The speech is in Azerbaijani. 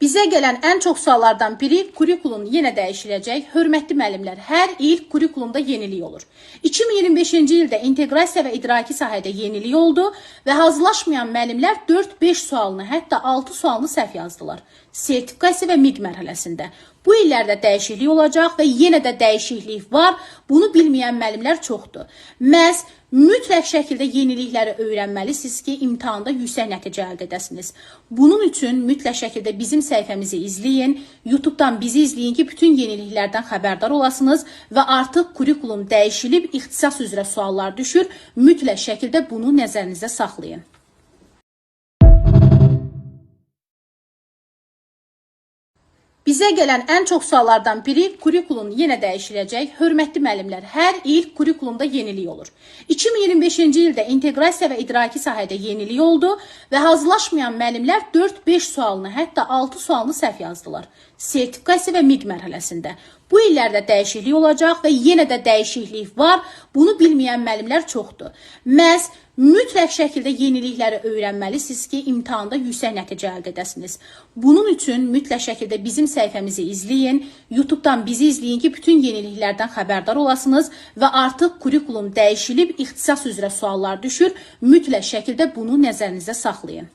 Bizə gələn ən çox suallardan biri kurikulum yenə dəyişiləcək. Hörmətli müəllimlər, hər il kurikulumda yenilik olur. 2025-ci ildə inteqrasiya və idraki sahədə yenilik oldu və hazırlaşmayan müəllimlər 4-5 sualını, hətta 6 sualını səhv yazdılar. Sertifikasiya və mid mərhələsində. Bu illərdə dəyişiklik olacaq və yenə də dəyişiklik var. Bunu bilməyən müəllimlər çoxdur. Məhz mütləq şəkildə yenilikləri öyrənməlisiniz ki, imtahanda yüksək nəticə əldə edəsiniz. Bunun üçün mütləq şəkildə bizim səhifəmizi izləyin, YouTube'dan bizi izləyin ki, bütün yeniliklərdən xəbərdar olasınız və artıq kurikulum dəyişilib, ixtisas üzrə suallar düşür. Mütləq şəkildə bunu nəzərinizdə saxlayın. Bizə gələn ən çox suallardan biri kurikulum yenə dəyişiləcək. Hörmətli müəllimlər, hər il kurikulumda yenilik olur. 2025-ci ildə inteqrasiya və idraki sahədə yenilik oldu və hazırlaşmayan müəllimlər 4-5 sualını, hətta 6 sualını səhv yazdılar. Sertifikasiya və mid mərhələsində. Bu illərdə dəyişiklik olacaq və yenə də dəyişiklik var. Bunu bilməyən müəllimlər çoxdur. Məhz mütləq şəkildə yenilikləri öyrənməlisiniz ki, imtahanda yüksək nəticə əldə edəsiniz. Bunun üçün mütləq şəkildə bizim səhifəmizi izləyin, YouTube'dan bizi izləyin ki, bütün yeniliklərdən xəbərdar olasınız və artıq kurikulum dəyişilib, ixtisas üzrə suallar düşür. Mütləq şəkildə bunu nəzərinizdə saxlayın.